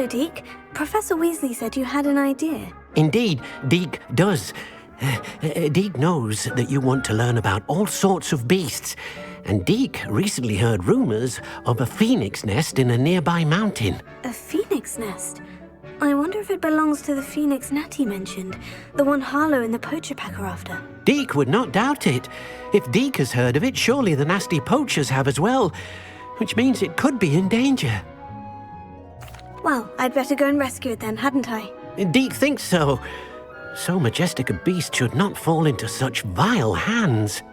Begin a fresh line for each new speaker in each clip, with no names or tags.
Hello, Deke. Professor Weasley said you had an idea.
Indeed, Deke does. Deke knows that you want to learn about all sorts of beasts, and Deke recently heard rumors of a phoenix nest in a nearby mountain.
A phoenix nest? I wonder if it belongs to the phoenix Natty mentioned, the one Harlow and the poacher pack are after.
Deke would not doubt it. If Deke has heard of it, surely the nasty poachers have as well, which means it could be in danger.
Well, I'd better go and rescue it then, hadn't I?
Deke thinks so. So majestic a beast should not fall into such vile hands.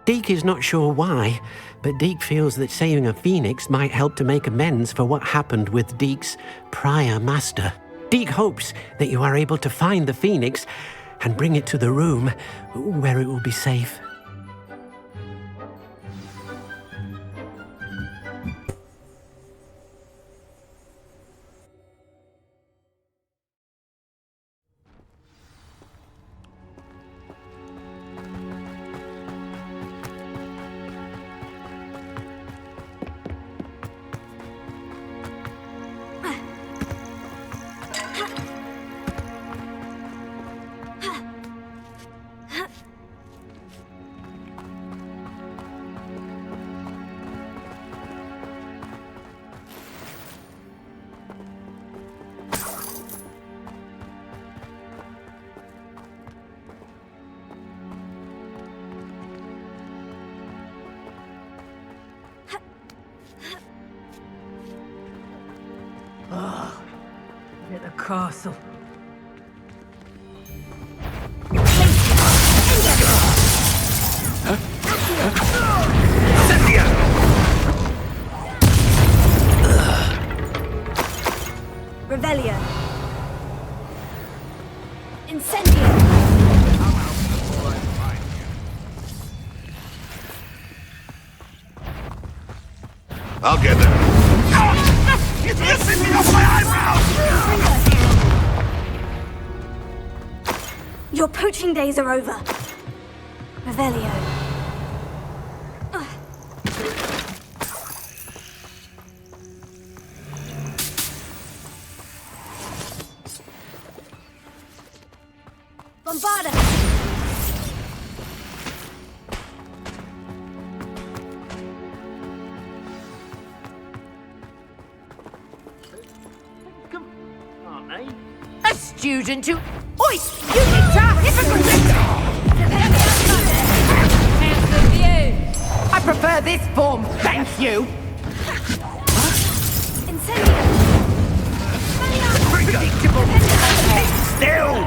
Deke is not sure why, but Deke feels that saving a phoenix might help to make amends for what happened with Deke's prior master. Deke hopes that you are able to find the phoenix and bring it to the room where it will be safe.
At the castle.
Revelio. Incendio.
I'll get them. It's ripping me off my eyebrows!
Your poaching days are over. Revelio. Bombarda!
A student who... Oi! You need to... Hypocrite! Handsome view! I prefer this form, thank you!
Incendio!
Predictable!
Keep still!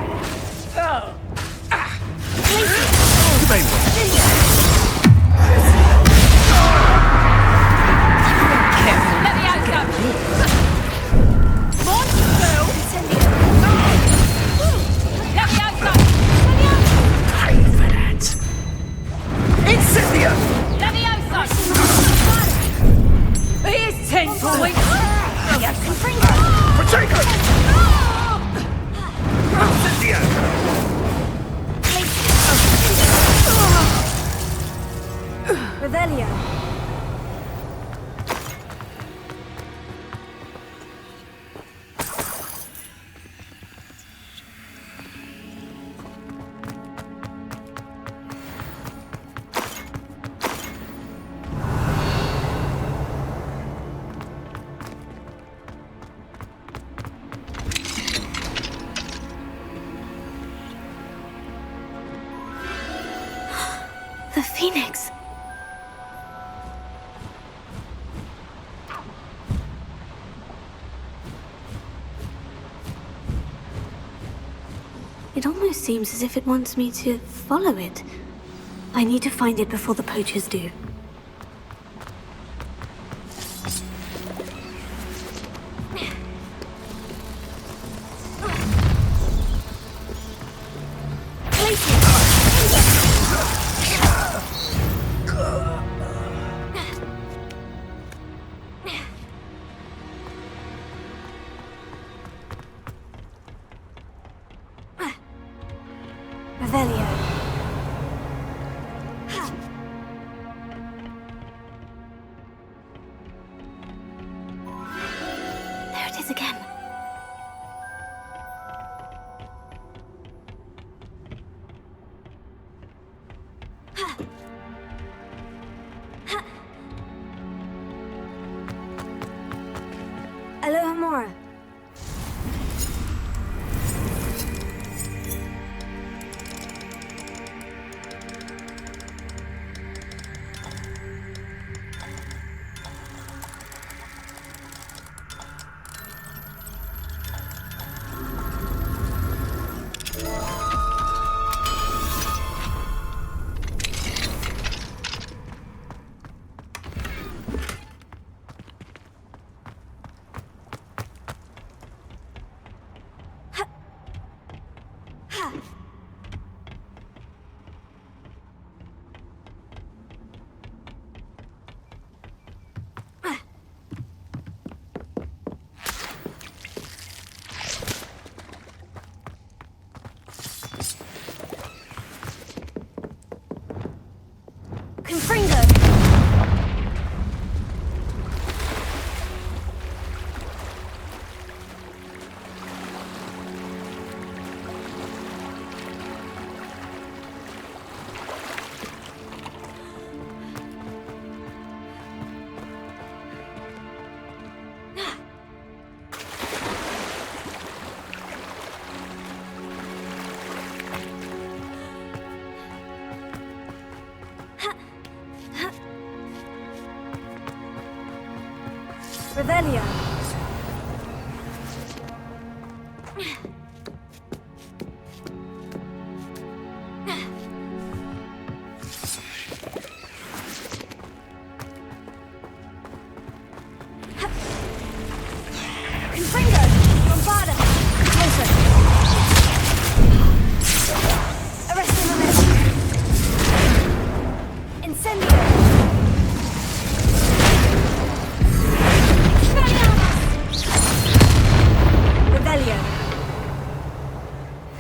Revelio. The Phoenix. It almost seems as if it wants me to follow it. I need to find it before the poachers do. Revelio. There it is again. tomorrow. Revelio.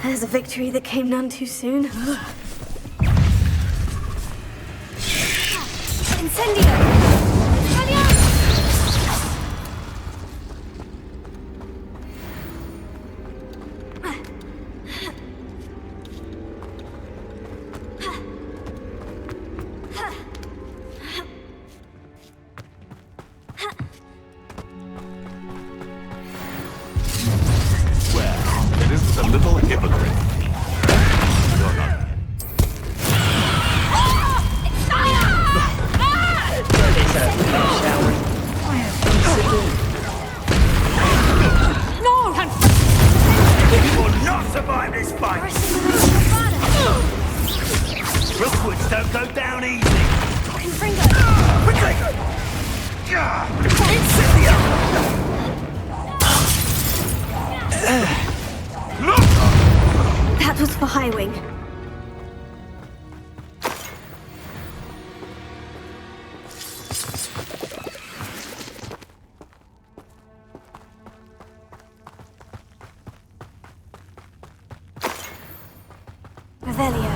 There's a victory that came none too soon. Incendio! That was for Highwing. Revelio.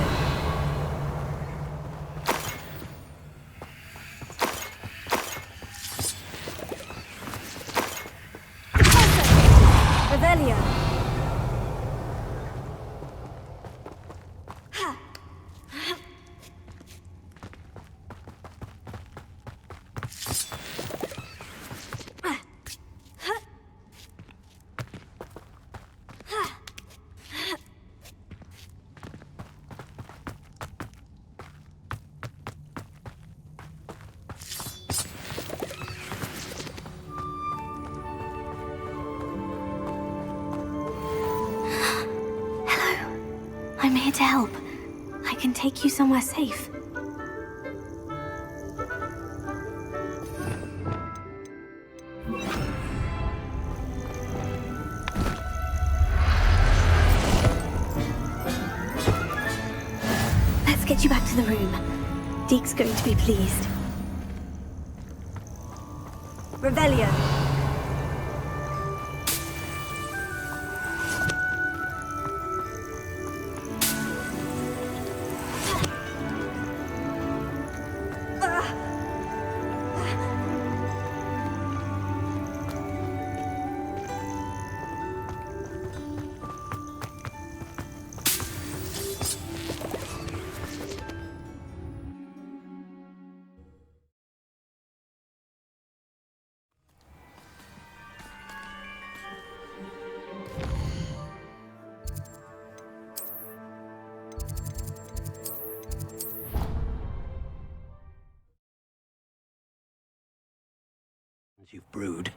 Revelio. I'm here to help. I can take you somewhere safe. Let's get you back to the room. Deke's going to be pleased. Revelio.
you've brewed.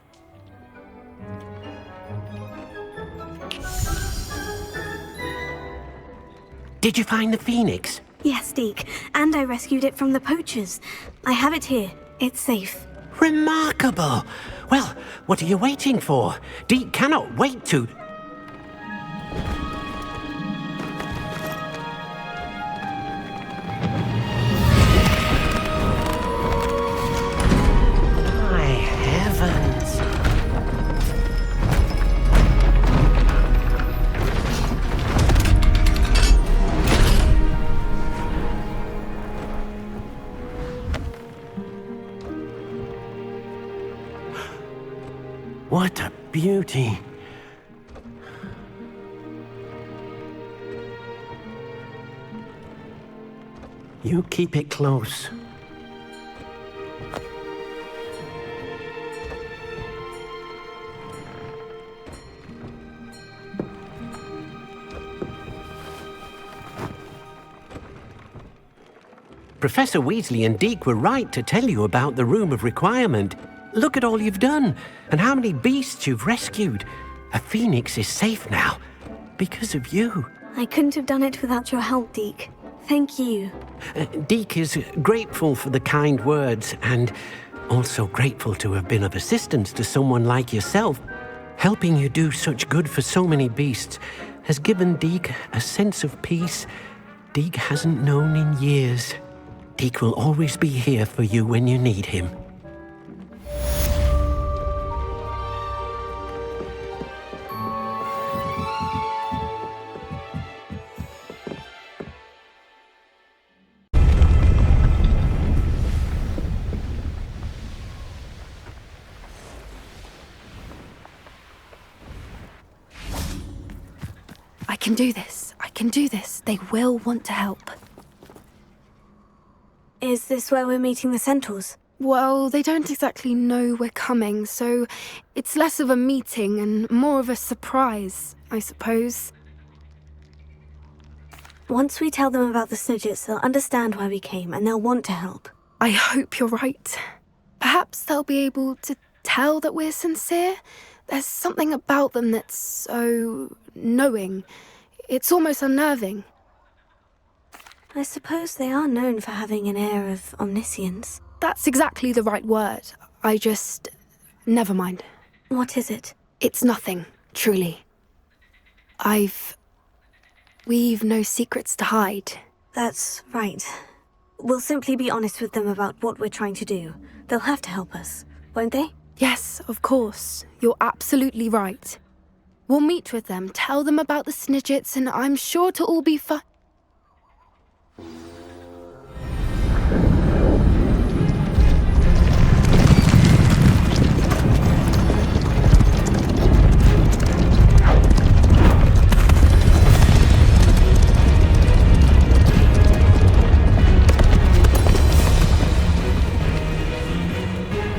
Did you find the phoenix?
Yes, Deke, and I rescued it from the poachers. I have it here. It's safe.
Remarkable! Well, what are you waiting for? Deke cannot wait to... My heavens! What a beauty! You keep it close. Professor Weasley and Deke were right to tell you about the Room of Requirement. Look at all you've done, and how many beasts you've rescued. A phoenix is safe now, because of you.
I couldn't have done it without your help, Deke. Thank you.
Deke is grateful for the kind words, and also grateful to have been of assistance to someone like yourself. Helping you do such good for so many beasts has given Deke a sense of peace Deke hasn't known in years. Deke will always be here for you when you need him.
I can do this. I can do this. They will want to help.
Is this where we're meeting the centaurs?
Well, they don't exactly know we're coming, so it's less of a meeting and more of a surprise, I suppose.
Once we tell them about the Snidgets, they'll understand why we came and they'll want to help.
I hope you're right. Perhaps they'll be able to tell that we're sincere. There's something about them that's so knowing. It's almost unnerving.
I suppose they are known for having an air of omniscience.
That's exactly the right word. Never mind.
What is it?
It's nothing, truly. We've no secrets to hide.
That's right. We'll simply be honest with them about what we're trying to do. They'll have to help us, won't they?
Yes, of course. You're absolutely right. We'll meet with them, tell them about the Snidgets, and I'm sure to all be fine.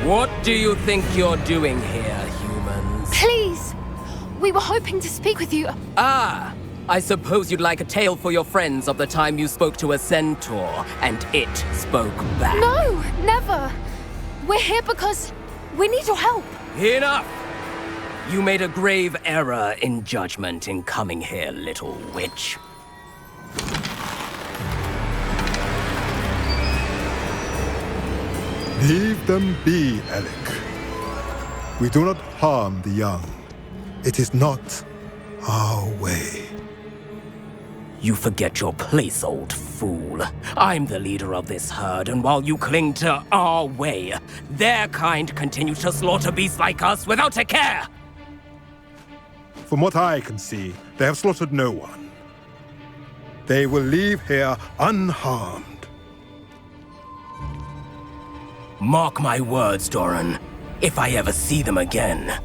What do you think you're doing here, humans?
Please! We were hoping to speak with you.
Ah! I suppose you'd like a tale for your friends of the time you spoke to a centaur, and it spoke back.
No, never! We're here because we need your help.
Enough! You made a grave error in judgment in coming here, little witch.
Leave them be, Alec. We do not harm the young. It is not our way.
You forget your place, old fool. I'm the leader of this herd, and while you cling to our way, their kind continue to slaughter beasts like us without a care!
From what I can see, they have slaughtered no one. They will leave here unharmed.
Mark my words, Doran. If I ever see them again,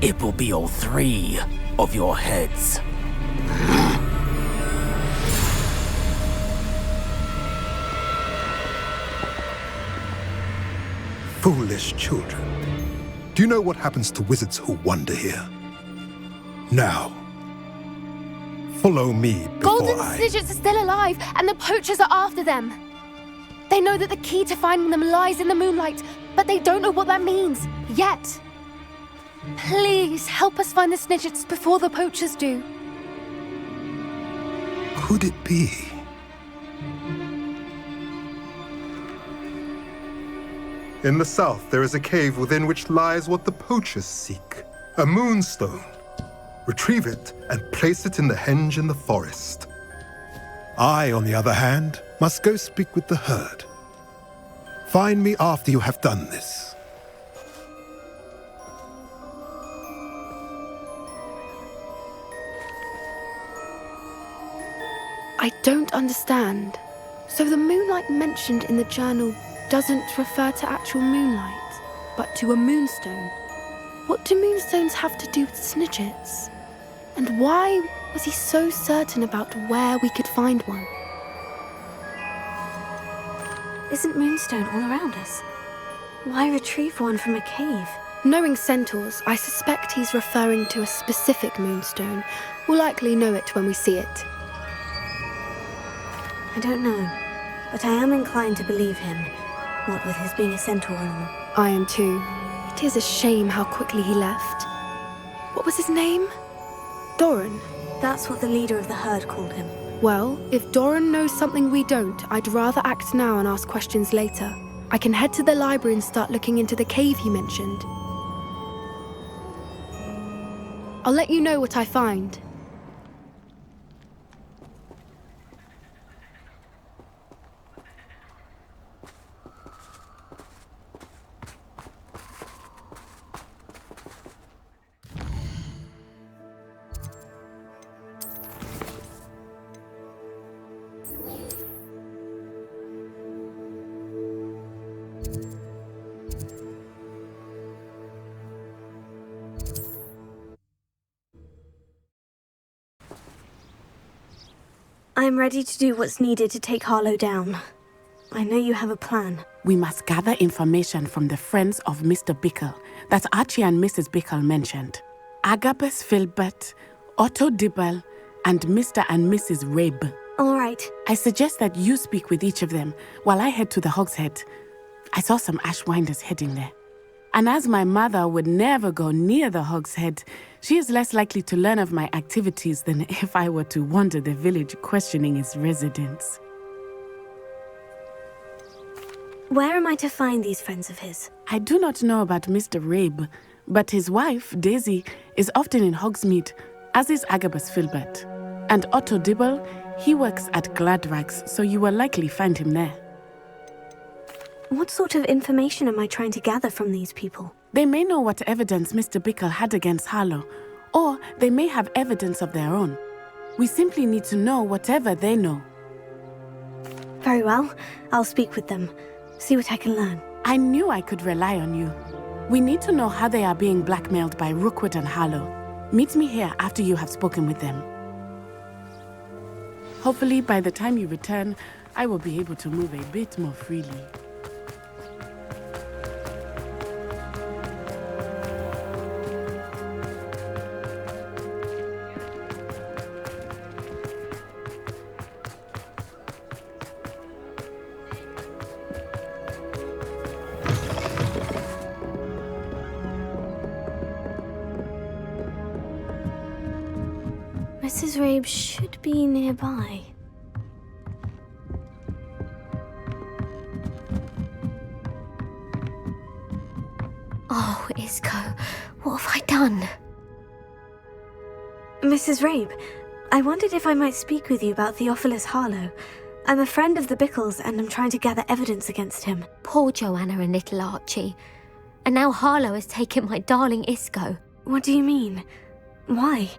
it will be all 3 of your heads.
Foolish children. Do you know what happens to wizards who wander here? Now, follow me before
Golden Snidgets are still alive, and the poachers are after them. They know that the key to finding them lies in the moonlight, but they don't know what that means. yet. Please help us find the Snidgets before the poachers do.
Could it be? In the south, there is a cave within which lies what the poachers seek. A moonstone. Retrieve it and place it in the henge in the forest. I, on the other hand, must go speak with the herd. Find me after you have done this.
I don't understand. So the moonlight mentioned in the journal doesn't refer to actual moonlight, but to a moonstone. What do moonstones have to do with Snidgets? And why was he so certain about where we could find one?
Isn't Moonstone all around us? Why retrieve one from a cave?
Knowing centaurs, I suspect he's referring to a specific moonstone. We'll likely know it when we see it.
I don't know, but I am inclined to believe him, what with his being a centaur and all.
I am too. It is a shame how quickly he left. What was his name? Doran.
That's what the leader of the herd called him.
Well, if Doran knows something we don't, I'd rather act now and ask questions later. I can head to the library and start looking into the cave he mentioned. I'll let you know what I find.
I'm ready to do what's needed to take Harlow down. I know you have a plan.
We must gather information from the friends of Mr. Bickle that Archie and Mrs. Bickle mentioned. Agabus Filbert, Otto Dibble, and Mr. and Mrs. Rabe.
All right.
I suggest that you speak with each of them while I head to the Hogshead. I saw some Ashwinders heading there. And as my mother would never go near the Hogshead, she is less likely to learn of my activities than if I were to wander the village questioning its residents.
Where am I to find these friends of his?
I do not know about Mr. Rabe, but his wife, Daisy, is often in Hogsmeade, as is Agabus Filbert. And Otto Dibble, he works at Gladrags, so you will likely find him there.
What sort of information am I trying to gather from these people?
They may know what evidence Mr. Bickle had against Harlow, or they may have evidence of their own. We simply need to know whatever they know.
Very well. I'll speak with them. See what I can learn.
I knew I could rely on you. We need to know how they are being blackmailed by Rookwood and Harlow. Meet me here after you have spoken with them. Hopefully, by the time you return, I will be able to move a bit more freely.
Mrs. Rabe should be nearby.
Oh, Isco, what have I done?
Mrs. Rabe, I wondered if I might speak with you about Theophilus Harlow. I'm a friend of the Bickles and I'm trying to gather evidence against him.
Poor Joanna and little Archie. And now Harlow has taken my darling Isco.
What do you mean? Why?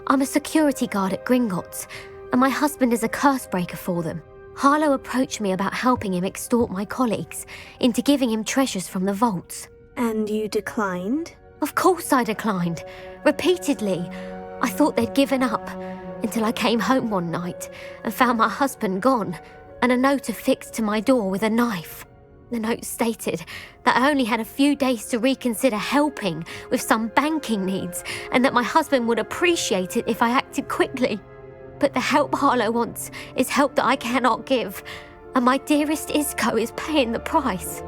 I'm a security guard at Gringotts, and my husband is a curse breaker for them. Harlow approached me about helping him extort my colleagues into giving him treasures from the vaults.
And you declined?
Of course I declined. Repeatedly. I thought they'd given up, until I came home one night and found my husband gone, and a note affixed to my door with a knife. The note stated that I only had a few days to reconsider helping with some banking needs, and that my husband would appreciate it if I acted quickly. But the help Harlow wants is help that I cannot give, and my dearest Isco is paying the price.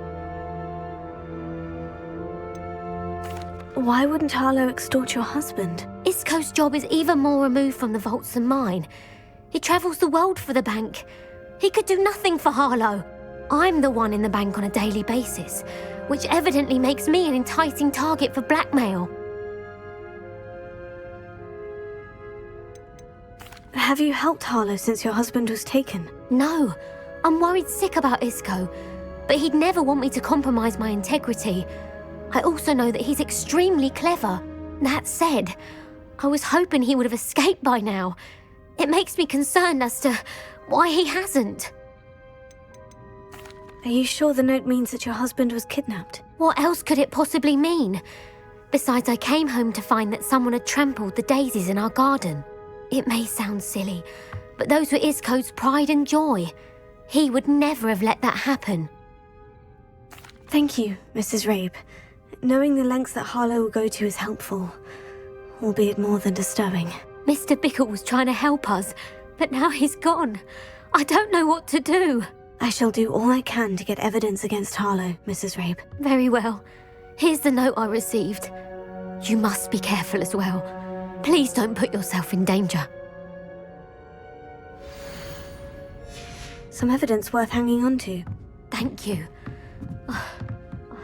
Why wouldn't Harlow extort your husband?
Isco's job is even more removed from the vaults than mine. He travels the world for the bank. He could do nothing for Harlow. I'm the one in the bank on a daily basis, which evidently makes me an enticing target for blackmail.
Have you helped Harlow since your husband was taken?
No, I'm worried sick about Isco, but he'd never want me to compromise my integrity. I also know that he's extremely clever. That said, I was hoping he would have escaped by now. It makes me concerned as to why he hasn't.
Are you sure the note means that your husband was kidnapped?
What else could it possibly mean? Besides, I came home to find that someone had trampled the daisies in our garden. It may sound silly, but those were Isco's pride and joy. He would never have let that happen.
Thank you, Mrs. Rabe. Knowing the lengths that Harlow will go to is helpful, albeit more than disturbing.
Mr. Bickle was trying to help us, but now he's gone. I don't know what to do.
I shall do all I can to get evidence against Harlow, Mrs. Rabe.
Very well. Here's the note I received. You must be careful as well. Please don't put yourself in danger.
Some evidence worth hanging on to.
Thank you. I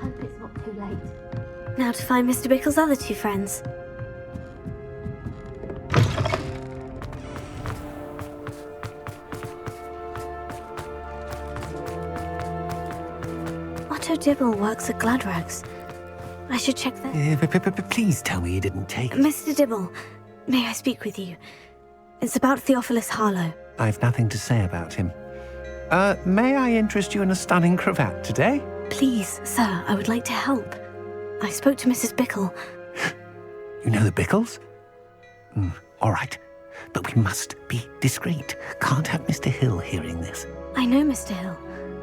hope it's not too late.
Now to find Mr. Bickle's other two friends. Otto Dibble works at Gladrags. I should check that.
Please tell me you didn't take it.
Mr. Dibble, may I speak with you? It's about Theophilus Harlow.
I've nothing to say about him. May I interest you in a stunning cravat today?
Please, sir, I would like to help. I spoke to Mrs. Bickle.
You know the Bickles? All right. But we must be discreet. Can't have Mr. Hill hearing this.
I know Mr. Hill.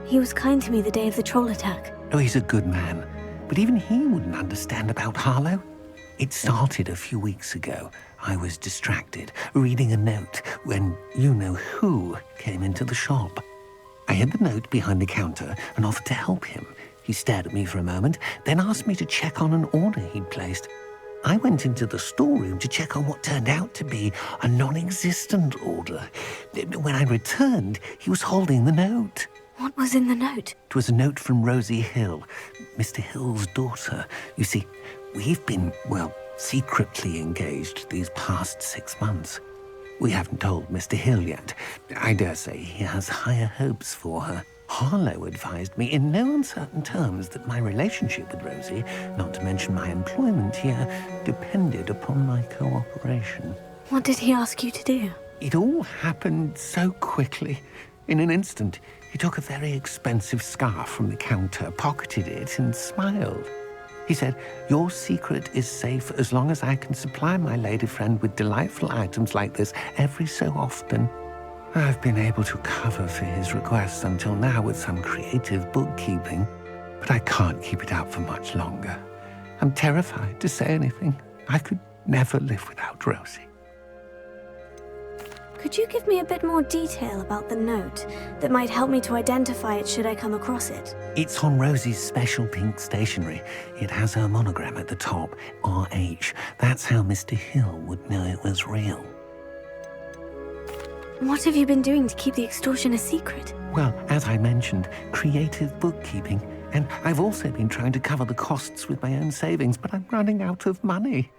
He was kind to me the day of the troll attack.
Oh, he's a good man. But even he wouldn't understand about Harlow. It started a few weeks ago. I was distracted, reading a note, when you-know-who came into the shop. I hid the note behind the counter and offered to help him. He stared at me for a moment, then asked me to check on an order he'd placed. I went into the storeroom to check on what turned out to be a non-existent order. When I returned, he was holding the note.
What was in the note?
It was a note from Rosie Hill, Mr. Hill's daughter. You see, we've been, secretly engaged these past 6 months. We haven't told Mr. Hill yet. I dare say he has higher hopes for her. Harlow advised me in no uncertain terms that my relationship with Rosie, not to mention my employment here, depended upon my cooperation.
What did he ask you to do?
It all happened so quickly. In an instant, he took a very expensive scarf from the counter, pocketed it, and smiled. He said, "Your secret is safe as long as I can supply my lady friend with delightful items like this every so often." I've been able to cover for his requests until now with some creative bookkeeping, but I can't keep it up for much longer. I'm terrified to say anything. I could never live without Rosie.
Could you give me a bit more detail about the note that might help me to identify it should I come across it?
It's on Rosie's special pink stationery. It has her monogram at the top, RH. That's how Mr. Hill would know it was real.
What have you been doing to keep the extortion a secret?
Well, as I mentioned, creative bookkeeping. And I've also been trying to cover the costs with my own savings, but I'm running out of money.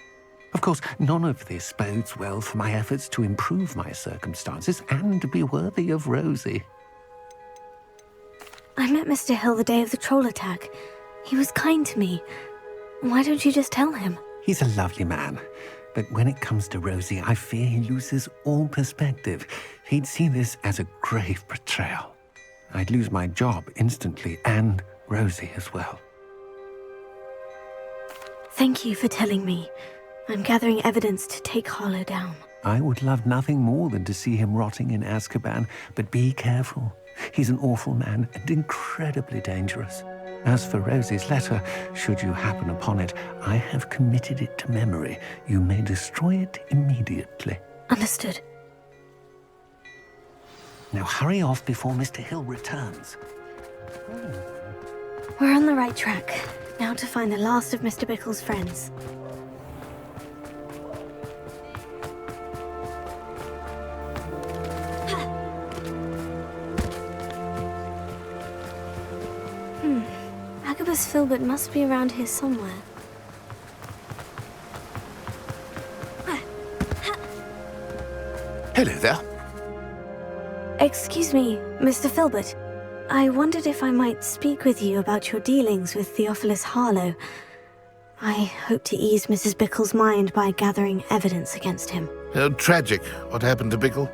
Of course, none of this bodes well for my efforts to improve my circumstances and to be worthy of Rosie.
I met Mr. Hill the day of the troll attack. He was kind to me. Why don't you just tell him?
He's a lovely man. But when it comes to Rosie, I fear he loses all perspective. He'd see this as a grave betrayal. I'd lose my job instantly, and Rosie as well.
Thank you for telling me. I'm gathering evidence to take Harlow down.
I would love nothing more than to see him rotting in Azkaban, but be careful. He's an awful man and incredibly dangerous. As for Rosie's letter, should you happen upon it, I have committed it to memory. You may destroy it immediately.
Understood.
Now hurry off before Mr. Hill returns.
We're on the right track. Now to find the last of Mr. Bickle's friends. Filbert must be around here somewhere.
Hello there.
Excuse me, Mr. Filbert. I wondered if I might speak with you about your dealings with Theophilus Harlow. I hope to ease Mrs. Bickle's mind by gathering evidence against him.
Oh, tragic what happened to Bickle.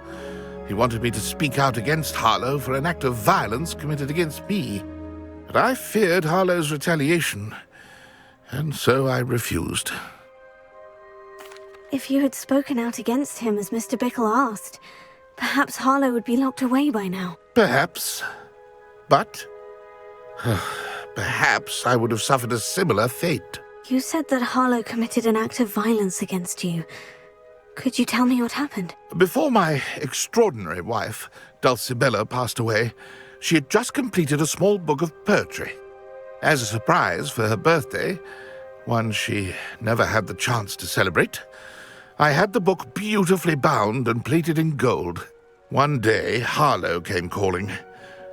He wanted me to speak out against Harlow for an act of violence committed against me. But I feared Harlow's retaliation, and so I refused.
If you had spoken out against him as Mr. Bickle asked, perhaps Harlow would be locked away by now.
Perhaps. But perhaps I would have suffered a similar fate.
You said that Harlow committed an act of violence against you. Could you tell me what happened?
Before my extraordinary wife, Dulcibella, passed away, she had just completed a small book of poetry. As a surprise for her birthday, one she never had the chance to celebrate, I had the book beautifully bound and plated in gold. One day, Harlow came calling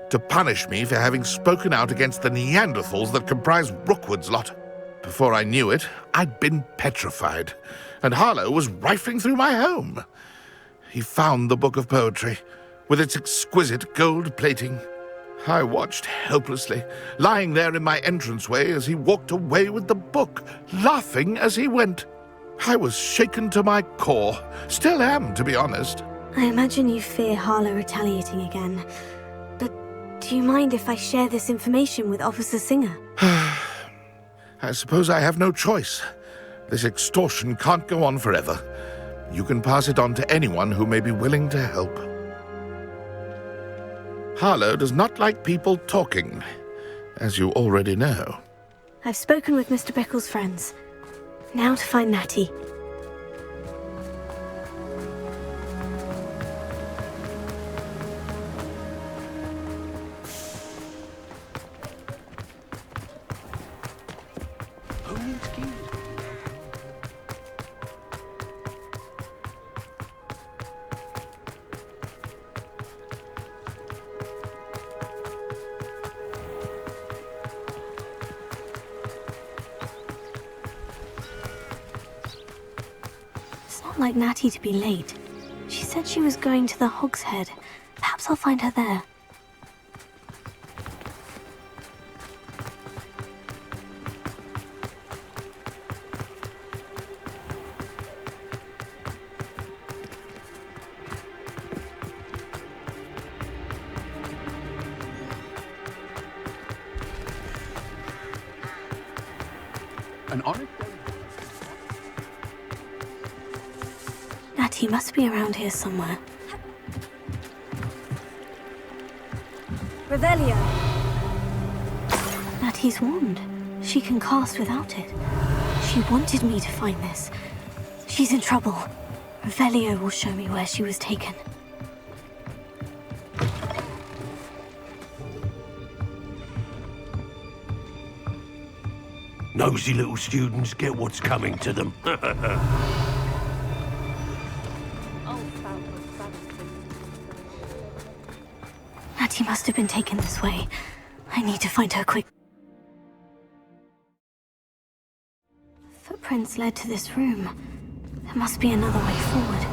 to punish me for having spoken out against the Neanderthals that comprise Rookwood's lot. Before I knew it, I'd been petrified, and Harlow was rifling through my home. He found the book of poetry, with its exquisite gold plating. I watched helplessly, lying there in my entranceway as he walked away with the book, laughing as he went. I was shaken to my core. Still am, to be honest.
I imagine you fear Harlow retaliating again. But do you mind if I share this information with Officer Singer?
I suppose I have no choice. This extortion can't go on forever. You can pass it on to anyone who may be willing to help. Harlow does not like people talking, as you already know.
I've spoken with Mr. Bickle's friends. Now to find Natty. Like Natty to be late. She said she was going to the Hog's Head. Perhaps I'll find her there.
An honest.
Natty must be around here somewhere. Revelio! Natty's wand. She can cast without it. She wanted me to find this. She's in trouble. Revelio will show me where she was taken.
Nosy little students get what's coming to them.
Natty must have been taken this way. I need to find her quick. Footprints led to this room. There must be another way forward.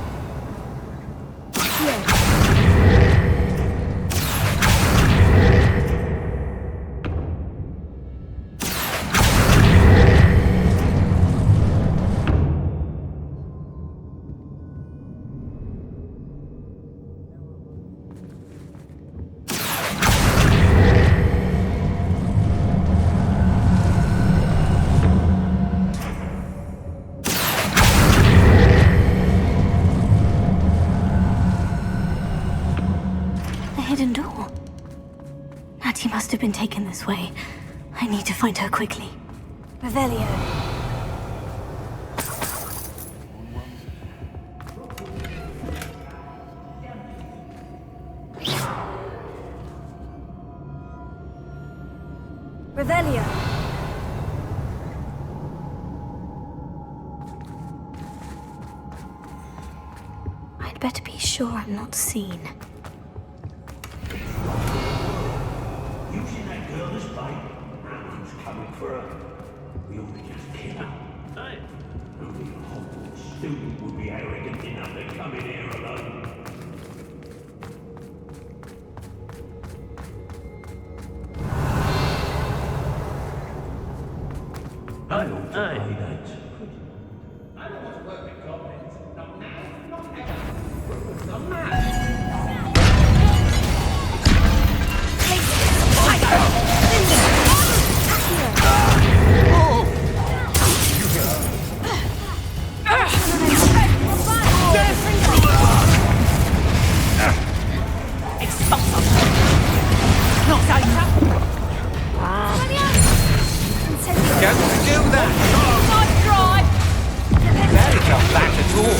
Hidden door. Natty must have been taken this way. I need to find her quickly. Revelio. Revelio. I'd better be sure I'm not seen.
You see that girl this bike? That one's coming for
We ought to just kill her. Aye. Only a Hogwarts student would be arrogant enough to come in here alone. I ought to play that. I don't want to work with goblins. Not now, not ever. Not now.
Don't do that! Not dry! That is not back at all.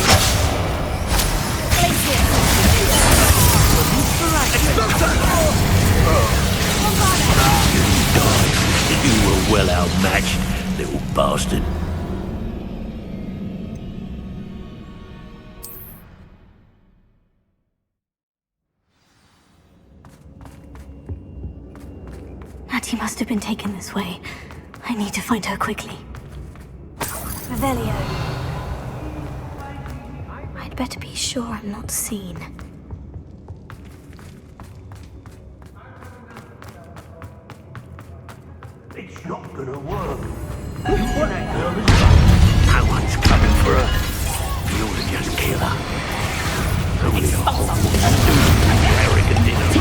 You were well outmatched, little bastard.
Natty must have been taken this way. I need to find her quickly. Revelio. I'd better be sure I'm not seen.
It's not gonna work. What that girl is no one's coming for her. We ought to just kill her. Only a Hogwarts student arrogant enough.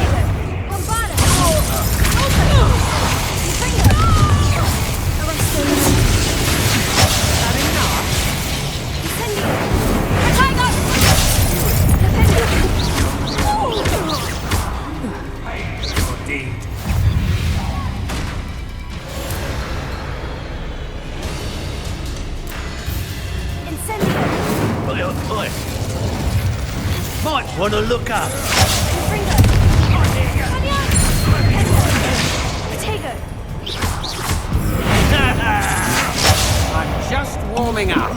Might want to look up.
I'm just warming up.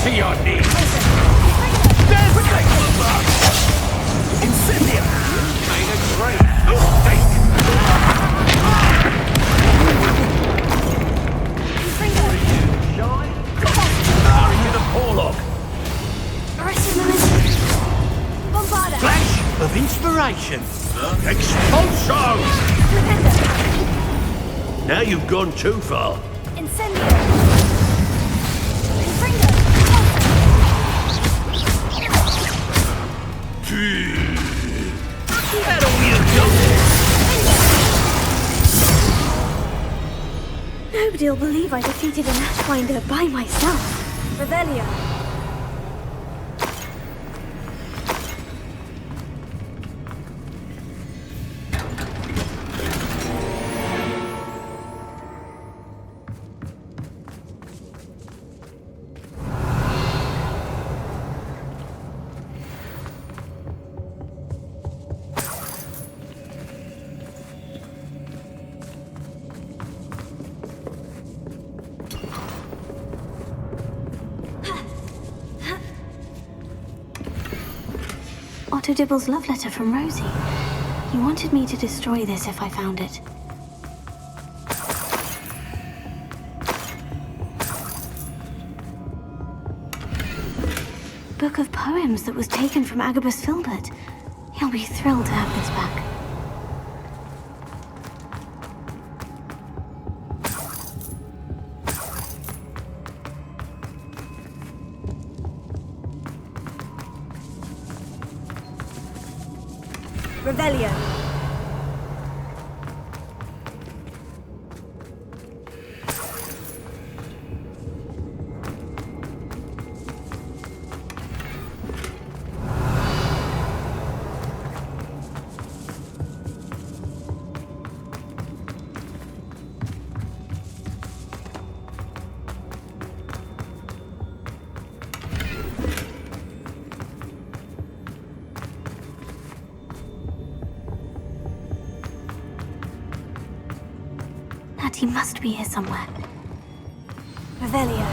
To your knees. Incendia! Made a great mistake. Hurry to the Porlock.
Flash of inspiration. Expulso! Now you've gone too far. That all you got?
Nobody'll believe I defeated an Ashwinder by myself. Revelio. Otto Dibble's love letter from Rosie. He wanted me to destroy this if I found it. Book of poems that was taken from Agabus Filbert. He'll be thrilled to have this back. Revelio. He must be here somewhere. Revelio.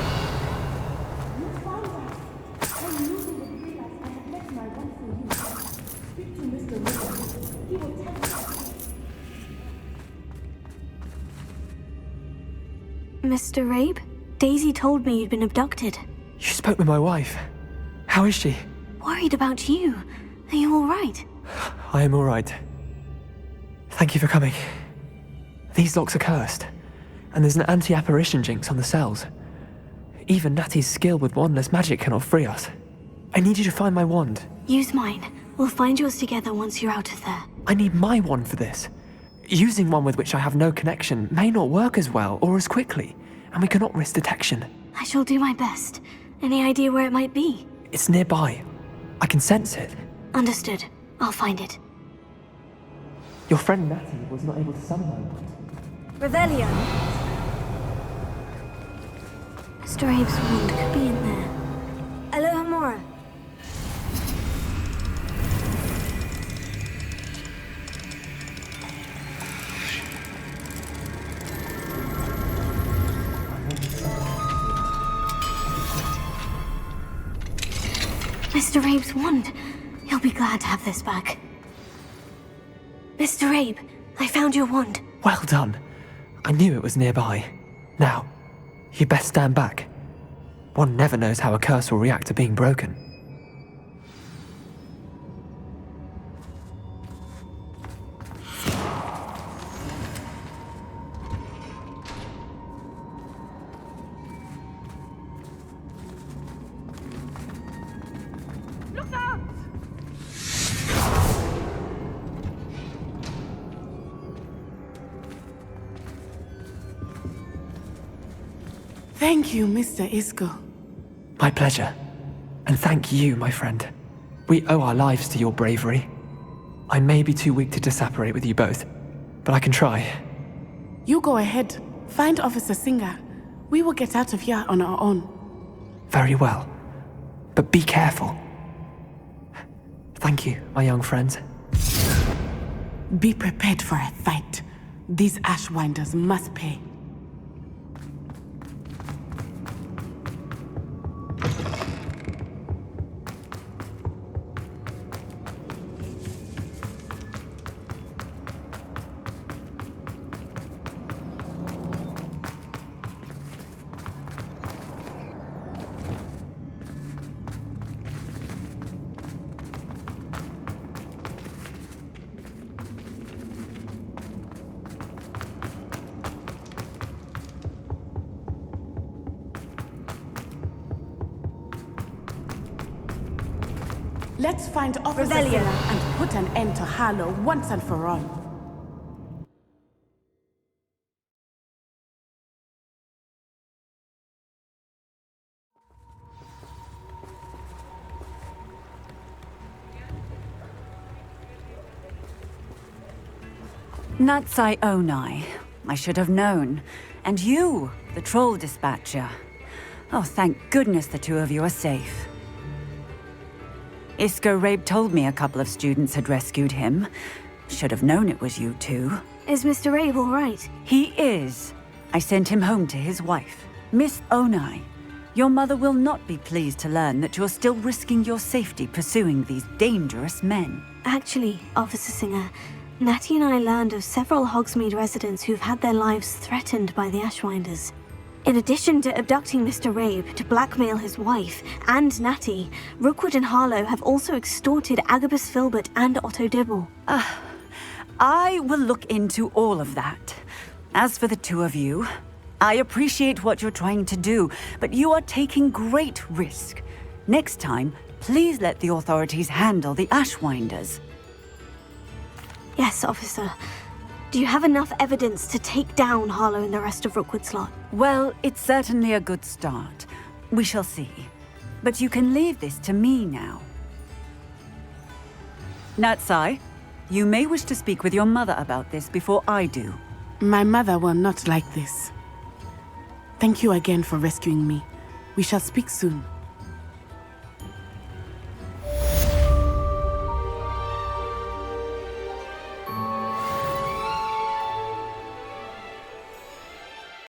Mr. Rabe? Daisy told me you'd been abducted.
You spoke with my wife. How is she?
Worried about you. Are you all right?
I am all right. Thank you for coming. These locks are cursed, and there's an anti-apparition jinx on the cells. Even Natty's skill with wandless magic cannot free us. I need you to find my wand.
Use mine. We'll find yours together once you're out of there.
I need my wand for this. Using one with which I have no connection may not work as well or as quickly, and we cannot risk detection.
I shall do my best. Any idea where it might be?
It's nearby. I can sense it.
Understood. I'll find it.
Your friend Natty was not able to summon my wand.
Revelio! Mr. Abe's wand could be in there. Alohomora. Mr. Abe's wand. He'll be glad to have this back. Mr. Abe, I found your wand.
Well done. I knew it was nearby. Now, you best stand back. One never knows how a curse will react to being broken.
Thank you, Mr. Isco.
My pleasure. And thank you, my friend. We owe our lives to your bravery. I may be too weak to disapparate with you both, but I can try.
You go ahead. Find Officer Singer. We will get out of here on our own.
Very well. But be careful. Thank you, my young friends.
Be prepared for a fight. These Ashwinders must pay. Let's find Officer Singer and put an end to Harlow once and for all.
Natsai Onai. I should have known. And you, the troll dispatcher. Oh, thank goodness the two of you are safe. Isco Rabe told me a couple of students had rescued him. Should have known it was you two.
Is Mr. Rabe all right?
He is. I sent him home to his wife. Miss Onai, your mother will not be pleased to learn that you're still risking your safety pursuing these dangerous men.
Actually, Officer Singer, Natty and I learned of several Hogsmeade residents who've had their lives threatened by the Ashwinders. In addition to abducting Mr. Rabe to blackmail his wife and Natty, Rookwood and Harlow have also extorted Agabus Filbert and Otto Dibble.
I will look into all of that. As for the two of you, I appreciate what you're trying to do, but you are taking great risk. Next time, please let the authorities handle the Ashwinders.
Yes, officer. Do you have enough evidence to take down Harlow and the rest of Rookwood's lot?
Well, it's certainly a good start. We shall see. But you can leave this to me now. Natsai, you may wish to speak with your mother about this before I do.
My mother will not like this. Thank you again for rescuing me. We shall speak soon.